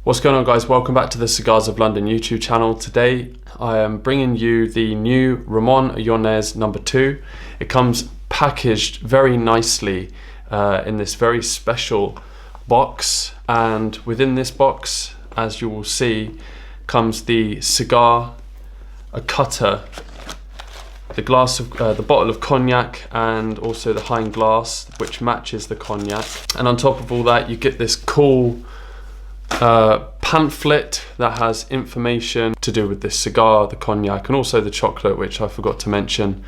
What's going on, guys? Welcome back to the Cigars of London YouTube channel. Today I am bringing you the new Ramon Allones No.2. It comes packaged very nicely in this very special box, and within this box, as you will see, comes the cigar, a cutter, the glass of the bottle of cognac, and also the Hein glass which matches the cognac. And on top of all that, you get this cool pamphlet that has information to do with this cigar, the cognac, and also the chocolate, which I forgot to mention,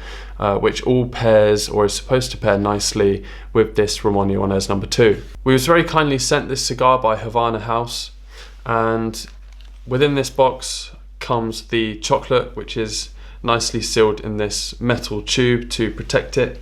which all pairs, or is supposed to pair nicely with this Ramon Allones No.2. We was very kindly sent this cigar by Havana House, and within this box comes the chocolate, which is nicely sealed in this metal tube to protect it.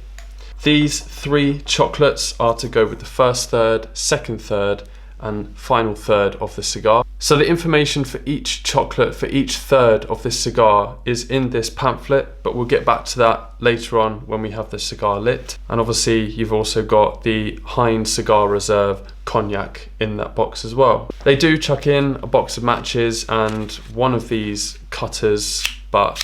These three chocolates are to go with the first third, second third, and final third of the cigar. So the information for each chocolate, for each third of this cigar, is in this pamphlet, but we'll get back to that later on when we have the cigar lit. And obviously you've also got the Hein Cigar Reserve cognac in that box as well. They do chuck in a box of matches and one of these cutters, but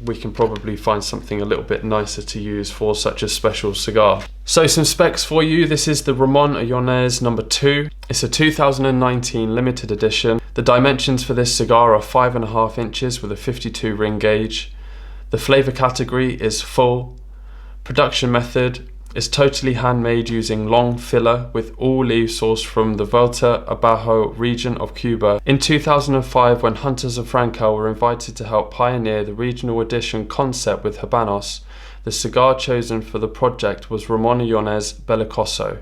we can probably find something a little bit nicer to use for such a special cigar. So some specs for you. This is the Ramon Allones No.2. It's a 2019 limited edition. The dimensions for this cigar are 5.5 inches with a 52 ring gauge. The flavor category is full. Production method is totally handmade using long filler with all leaves sourced from the Vuelta Abajo region of Cuba. In 2005, when Hunters of Francal were invited to help pioneer the regional edition concept with Habanos, the cigar chosen for the project was Ramon Allones Bellicoso,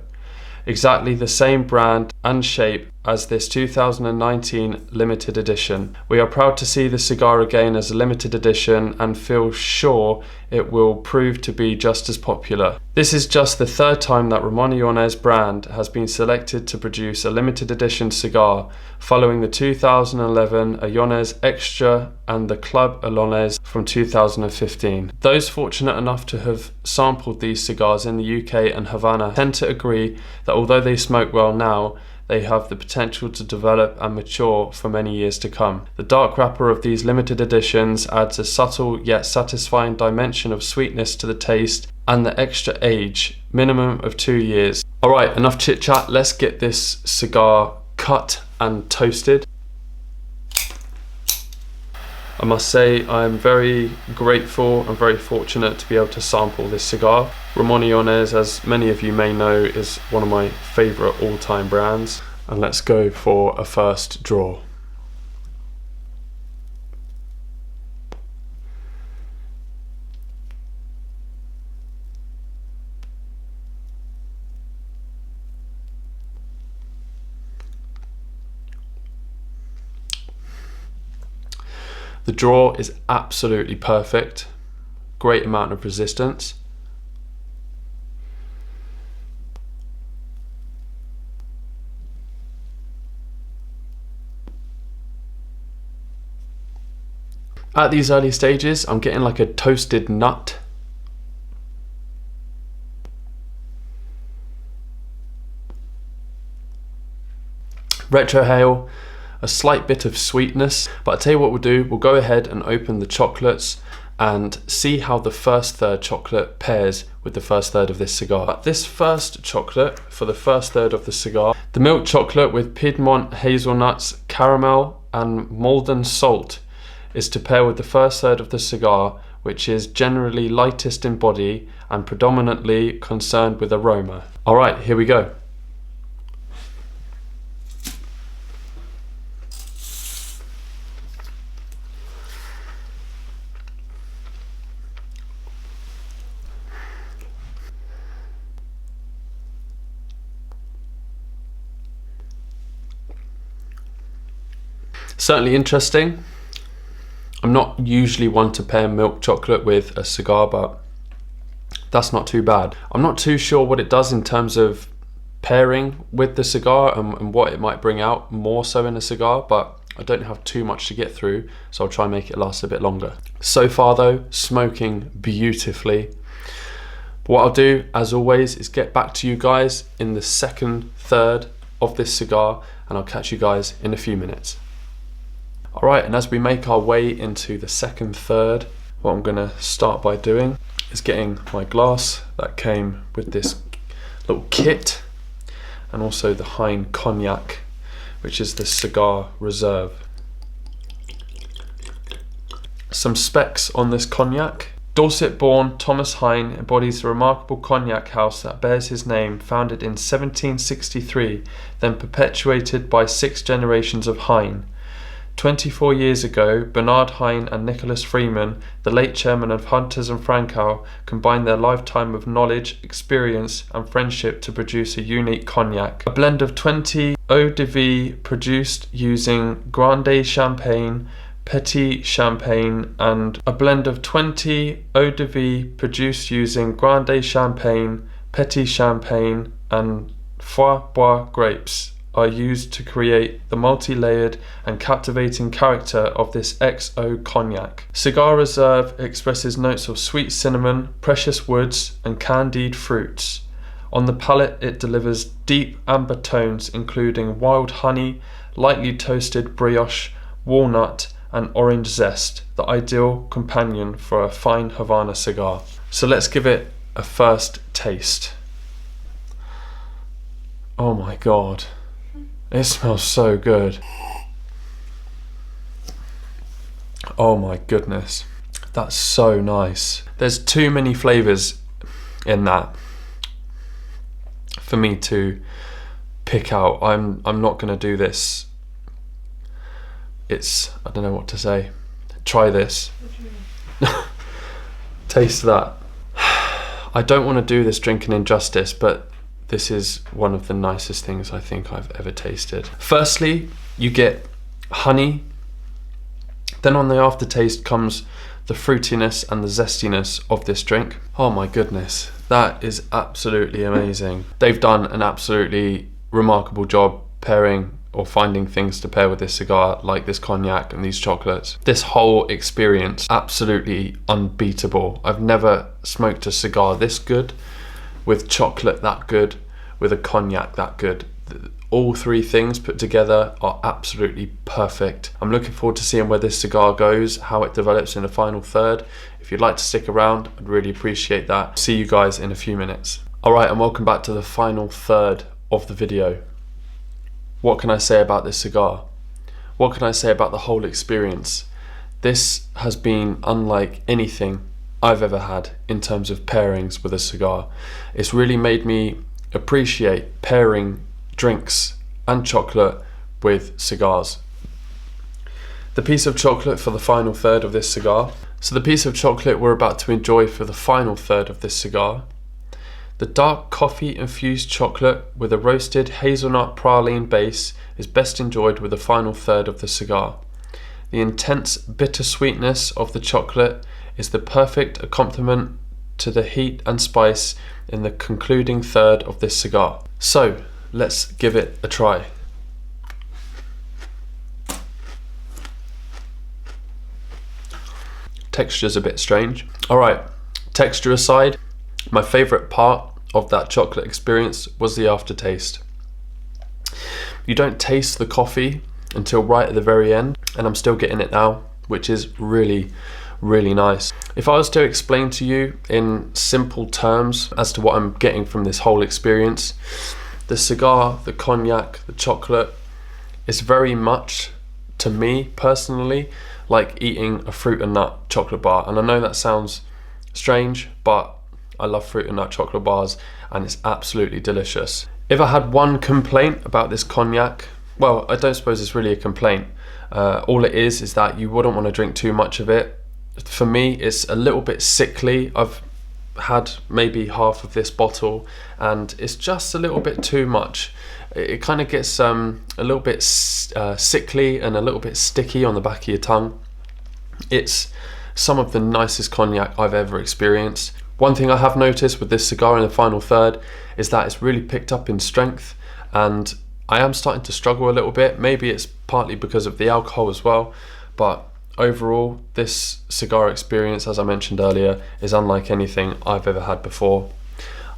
exactly the same brand and shape as this 2019 limited edition. We are proud to see the cigar again as a limited edition and feel sure it will prove to be just as popular. This is just the third time that Ramon Allones brand has been selected to produce a limited edition cigar, following the 2011 Allones Extra and the Club Allones from 2015. Those fortunate enough to have sampled these cigars in the UK and Havana tend to agree that although they smoke well now, they have the potential to develop and mature for many years to come. The dark wrapper of these limited editions adds a subtle yet satisfying dimension of sweetness to the taste, and the extra age, minimum of 2 years. Alright, enough chit chat, let's get this cigar cut and toasted. I must say I'm very grateful and very fortunate to be able to sample this cigar. Ramon Allones, as many of you may know, is one of my favourite all-time brands. And let's go for a first draw. The draw is absolutely perfect, great amount of resistance. At these early stages, I'm getting like a toasted nut. Retrohale, a slight bit of sweetness, but I tell you what we'll do, we'll go ahead and open the chocolates and see how the first third chocolate pairs with the first third of this cigar. This first chocolate for the first third of the cigar, the milk chocolate with Piedmont hazelnuts, caramel and Malden salt, is to pair with the first third of the cigar, which is generally lightest in body and predominantly concerned with aroma. Alright, here we go. Certainly interesting. I'm not usually one to pair milk chocolate with a cigar, but that's not too bad. I'm not too sure what it does in terms of pairing with the cigar and what it might bring out more so in a cigar, but I don't have too much to get through, so I'll try and make it last a bit longer. So far though, smoking beautifully. What I'll do, as always, is get back to you guys in the second third of this cigar, and I'll catch you guys in a few minutes. Alright, and as we make our way into the second third, what I'm going to start by doing is getting my glass that came with this little kit, and also the Hein Cognac, which is the Cigar Reserve. Some specs on this cognac. Dorset-born Thomas Hein embodies the remarkable cognac house that bears his name, founded in 1763, then perpetuated by 6 generations of Hein. 24 years ago, Bernard Hein and Nicholas Freeman, the late chairman of Hunters and Francois, combined their lifetime of knowledge, experience and friendship to produce a unique cognac. A blend of 20 eau de vie produced using Grande Champagne, Petit Champagne, and a blend of 20 eau de vie produced using Grande Champagne, Petit Champagne and Foie Bois grapes are used to create the multi-layered and captivating character of this XO cognac. Cigar Reserve expresses notes of sweet cinnamon, precious woods and candied fruits. On the palate it delivers deep amber tones including wild honey, lightly toasted brioche, walnut and orange zest, the ideal companion for a fine Havana cigar. So let's give it a first taste. Oh my god. It smells so good. Oh my goodness. That's so nice. There's too many flavours in that for me to pick out. I'm not going to do this. I don't know what to say. Try this. Taste that. I don't want to do this drink an injustice, but this is one of the nicest things I think I've ever tasted. Firstly, you get honey. Then on the aftertaste comes the fruitiness and the zestiness of this drink. Oh my goodness, that is absolutely amazing. They've done an absolutely remarkable job pairing or finding things to pair with this cigar, like this cognac and these chocolates. This whole experience, absolutely unbeatable. I've never smoked a cigar this good, with chocolate that good, with a cognac that good. All three things put together are absolutely perfect. I'm looking forward to seeing where this cigar goes, how it develops in the final third. If you'd like to stick around, I'd really appreciate that. See you guys in a few minutes. Alright, and welcome back to the final third of the video. What can I say about this cigar? What can I say about the whole experience? This has been unlike anything I've ever had in terms of pairings with a cigar. It's really made me appreciate pairing drinks and chocolate with cigars. The piece of chocolate for the final third of this cigar. So the piece of chocolate we're about to enjoy for the final third of this cigar. The dark coffee infused chocolate with a roasted hazelnut praline base is best enjoyed with the final third of the cigar. The intense bittersweetness of the chocolate is the perfect accompaniment to the heat and spice in the concluding third of this cigar. So let's give it a try. Texture's a bit strange. Alright, texture aside, my favourite part of that chocolate experience was the aftertaste. You don't taste the coffee until right at the very end, and I'm still getting it now, which is really, really nice. If I was to explain to you in simple terms as to what I'm getting from this whole experience, the cigar, the cognac, the chocolate is very much, to me personally, like eating a fruit and nut chocolate bar. And I know that sounds strange, but I love fruit and nut chocolate bars and it's absolutely delicious. If I had one complaint about this cognac, well, I don't suppose it's really a complaint. All it is that you wouldn't want to drink too much of it. For me, it's a little bit sickly. I've had maybe half of this bottle and it's just a little bit too much. It kind of gets a little bit sickly and a little bit sticky on the back of your tongue. It's some of the nicest cognac I've ever experienced. One thing I have noticed with this cigar in the final third is that it's really picked up in strength, and I am starting to struggle a little bit. Maybe it's partly because of the alcohol as well, but overall this cigar experience, as I mentioned earlier, is unlike anything I've ever had before.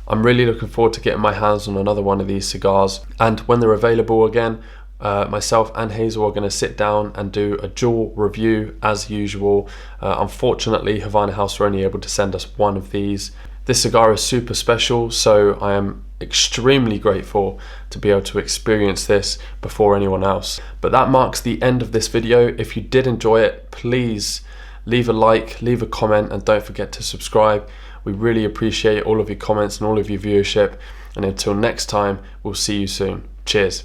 I'm really looking forward to getting my hands on another one of these cigars, and when they're available again, myself and Hazel are going to sit down and do a dual review as usual. Unfortunately, Havana House were only able to send us one of these. This cigar is super special, so I am extremely grateful to be able to experience this before anyone else. But that marks the end of this video. If you did enjoy it, please leave a like, leave a comment, and don't forget to subscribe. We really appreciate all of your comments and all of your viewership. And until next time, we'll see you soon. Cheers.